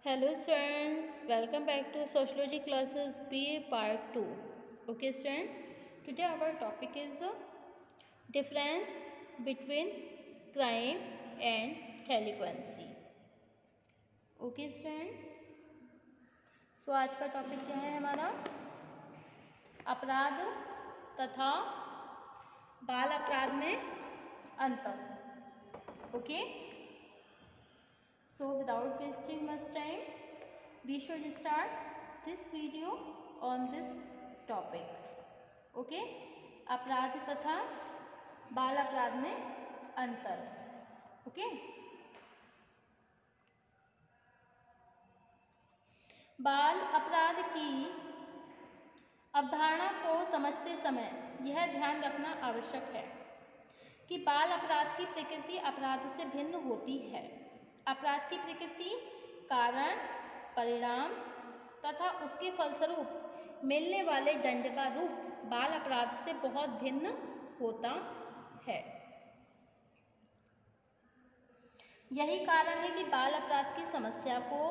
Hello students, welcome back to Sociology classes BA part 2. Okay student, today our topic is difference between crime and delinquency. Okay student, so आज का topic क्या है हमारा? अपराध तथा बाल अपराध में अंतर. Okay, so without wasting much time, we should start this video on this topic. Okay, अपराध तथा बाल अपराध में अंतर. Okay, बाल अपराध की अवधारणा को समझते समय यह ध्यान रखना आवश्यक है कि बाल अपराध की प्रकृति अपराध से भिन्न होती है. अपराध की प्रकृति, कारण, परिणाम तथा उसके फलस्वरूप मिलने वाले दंड का रूप बाल अपराध से बहुत भिन्न होता है. यही कारण है कि बाल अपराध की समस्या को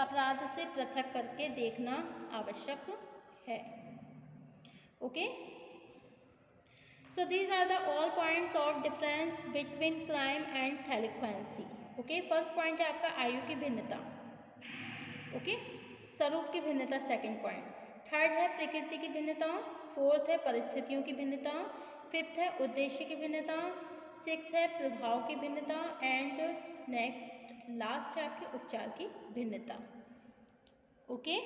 अपराध से पृथक करके देखना आवश्यक है. Okay, so these are the all points of difference between crime and delinquency. Okay, first point है आपका आयु की भिन्नता. ओके, स्वरूप की भिन्नता सेकंड पॉइंट. थर्ड है प्रकृति की भिन्नता. फोर्थ है परिस्थितियों की भिन्नता. फिफ्थ है उद्देश्य की भिन्नता. सिक्स है प्रभाव की भिन्नता. एंड नेक्स्ट लास्ट है आपके उपचार की भिन्नता. Okay,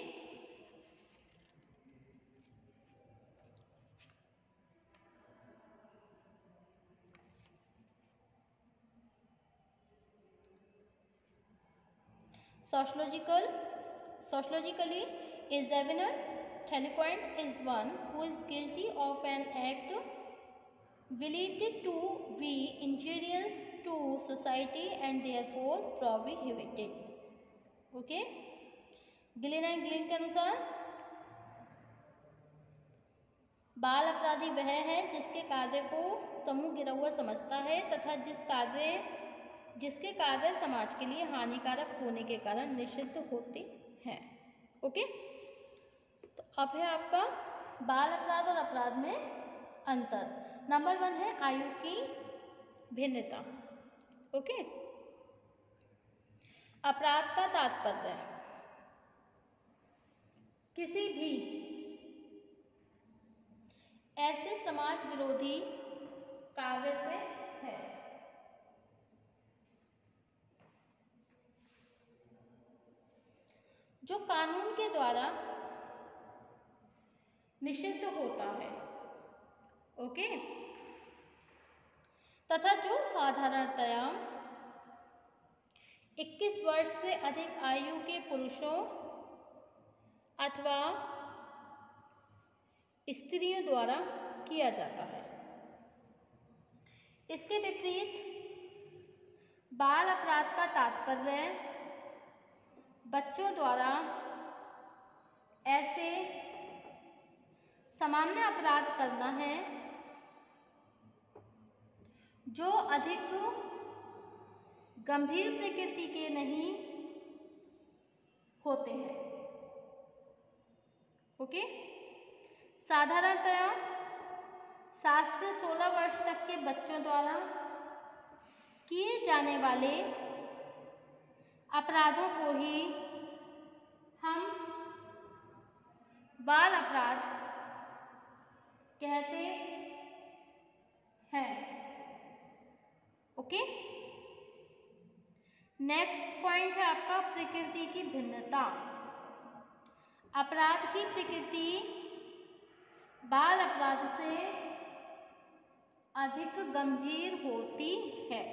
Sociologically, a juvenile delinquent is one who is guilty of an act believed to be injurious to society and therefore prohibited. Okay, Gillin and Gillin के अनुसार बाल अपराधी वह है जिसके कार्य को समूह गिरा हुआ समझता है तथा जिसके कार्य समाज के लिए हानिकारक होने के कारण निषिद्ध होते हैं. ओके, तो अब है आपका बाल अपराध और अपराध में अंतर. नंबर 1 है आयु की भिन्नता. ओके, अपराध का तात्पर्य किसी भी ऐसे समाज विरोधी कार्य से है जो कानून के द्वारा निषिद्ध होता है. ओके, तथा जो साधारणतया 21 वर्ष से अधिक आयु के पुरुषों अथवा स्त्रियों द्वारा किया जाता है. इसके विपरीत बाल अपराध का तात्पर्य बच्चों द्वारा ऐसे सामान्य अपराध करना है जो अधिक गंभीर प्रकृति के नहीं होते हैं. ओके, साधारणतया 7 से 16 वर्ष तक के बच्चों द्वारा किए जाने वाले अपराधों को ही हम बाल अपराध कहते हैं. ओके, नेक्स्ट पॉइंट है आपका प्रकृति की भिन्नता. अपराध की प्रकृति बाल अपराध से अधिक गंभीर होती है.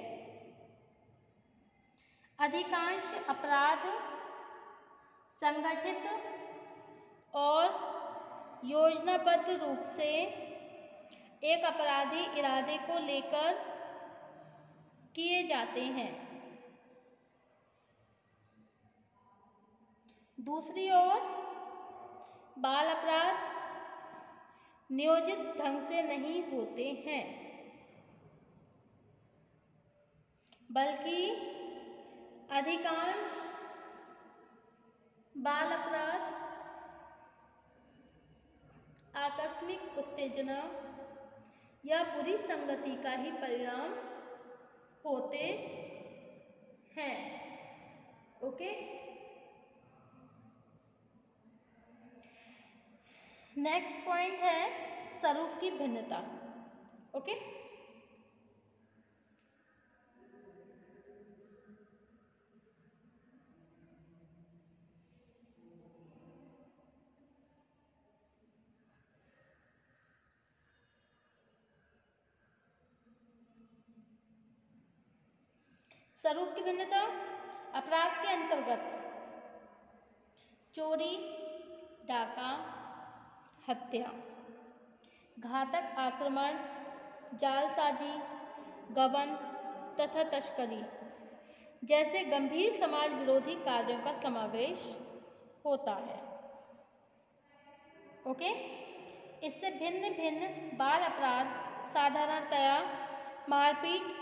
अधिकांश अपराध संगठित और योजनाबद्ध रूप से एक अपराधी इरादे को लेकर किए जाते हैं. दूसरी ओर बाल अपराध नियोजित ढंग से नहीं होते हैं बल्कि अधिकांश बाल अपराध आकस्मिक उत्तेजना या बुरी संगति का ही परिणाम होते हैं। ओके, नेक्स्ट पॉइंट है स्वरूप की भिन्नता। ओके, स्वरूप की भिन्नता। अपराध के अंतर्गत चोरी, डाका, हत्या, घातक आक्रमण, जालसाजी, गबन तथा तस्करी जैसे गंभीर समाज विरोधी कार्यों का समावेश होता है। ओके, इससे भिन्न भिन्न बाल अपराध साधारणतया मारपीट,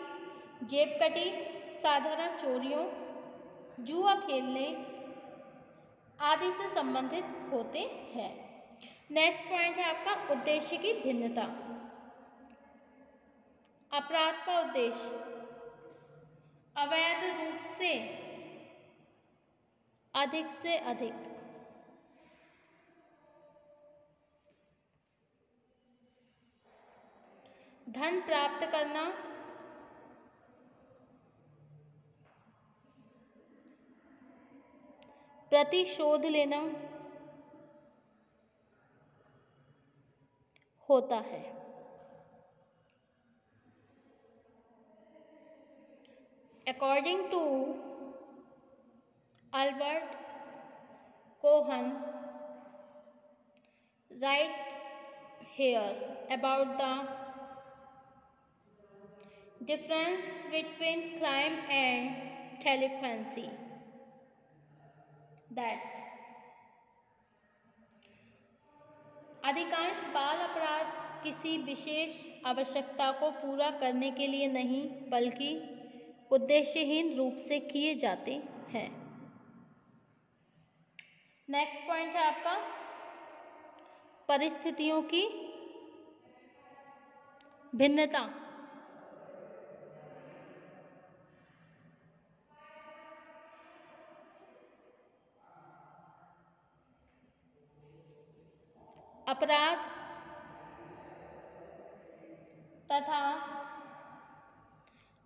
जेबकटी, साधारण चोरियों, जुआ खेलने आदि से संबंधित होते हैं। नेक्स्ट पॉइंट है आपका उद्देश्य की भिन्नता। अपराध का उद्देश्य अवैध रूप से अधिक धन प्राप्त करना, प्रतिशोध लेना होता है। According to Albert Cohen, write here about the difference between crime and delinquency, that अधिकांश बाल अपराध किसी विशेष आवश्यकता को पूरा करने के लिए नहीं बल्कि उद्देश्यहीन रूप से किए जाते हैं। नेक्स्ट पॉइंट है आपका परिस्थितियों की भिन्नता। अपराध तथा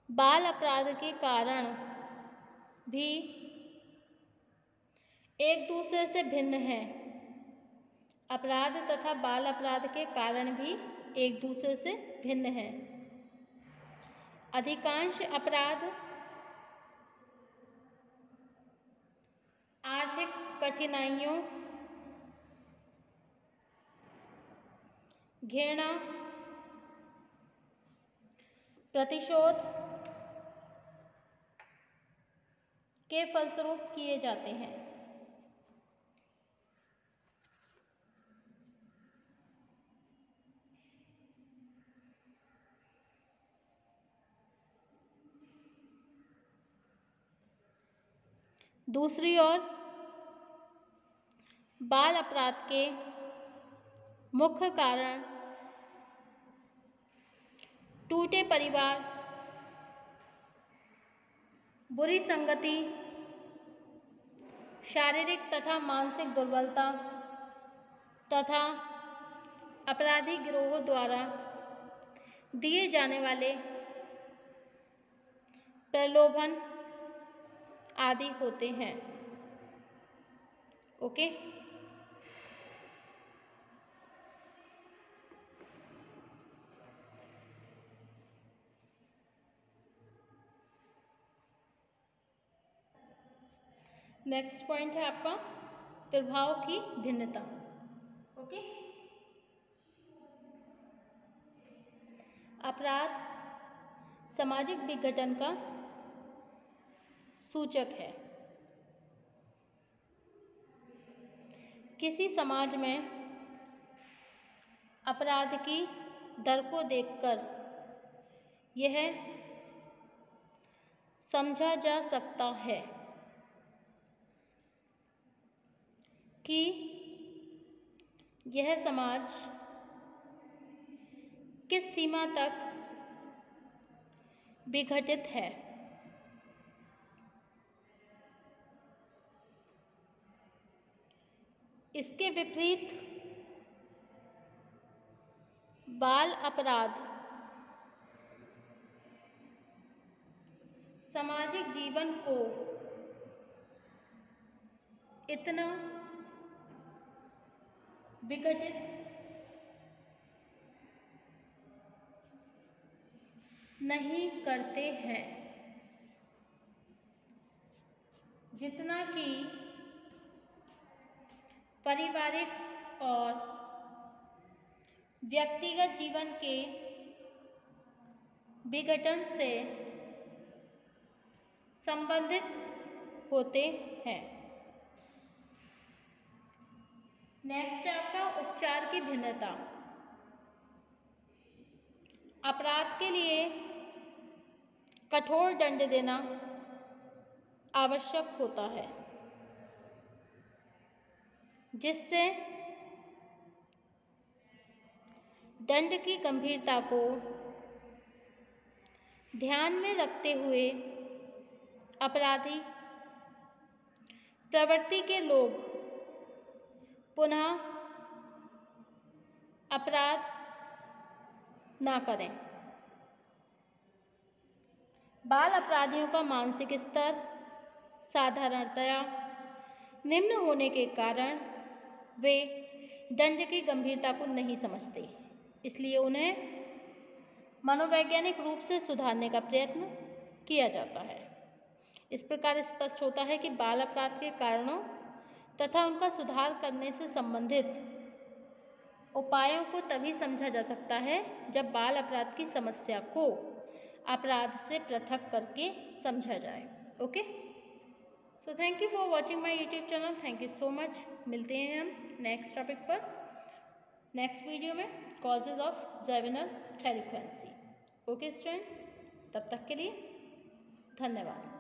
बाल अपराध के कारण भी एक दूसरे से भिन्न हैं। अपराध तथा बाल अपराध के कारण भी एक दूसरे से भिन्न हैं। अधिकांश अपराध आर्थिक कठिनाइयों, घृणा, प्रतिशोध के फलस्वरूप किए जाते हैं। दूसरी ओर बाल अपराध के मुख्य कारण टूटे परिवार, बुरी संगति, शारीरिक तथा मानसिक दुर्बलता तथा अपराधी गिरोहों द्वारा दिए जाने वाले प्रलोभन आदि होते हैं। ओके, नेक्स्ट पॉइंट है आपका प्रभाव की भिन्नता। ओके, अपराध सामाजिक विघटन का सूचक है। किसी समाज में अपराध की दर को देखकर यह समझा जा सकता है कि यह समाज किस सीमा तक विघटित है। इसके विपरीत बाल अपराध सामाजिक जीवन को इतना विघटित नहीं करते हैं जितना कि पारिवारिक और व्यक्तिगत जीवन के विघटन से संबंधित होते हैं। नेक्स्ट है आपका उपचार की भिन्नता। अपराध के लिए कठोर दंड देना आवश्यक होता है, जिससे दंड की गंभीरता को ध्यान में रखते हुए अपराधी प्रवृत्ति के लोग पुनः अपराध ना करें। बाल अपराधियों का मानसिक स्तर साधारणतया निम्न होने के कारण वे दंड की गंभीरता को नहीं समझते, इसलिए उन्हें मनोवैज्ञानिक रूप से सुधारने का प्रयत्न किया जाता है। इस प्रकार स्पष्ट होता है कि बाल अपराध के कारणों तथा उनका सुधार करने से संबंधित उपायों को तभी समझा जा सकता है जब बाल अपराध की समस्या को अपराध से पृथक करके समझा जाए। Okay, so thank you for watching my YouTube channel. Thank you so much. मिलते हैं हम नेक्स्ट टॉपिक पर नेक्स्ट वीडियो में, causes of juvenile delinquency. Okay student, तब तक के लिए धन्यवाद।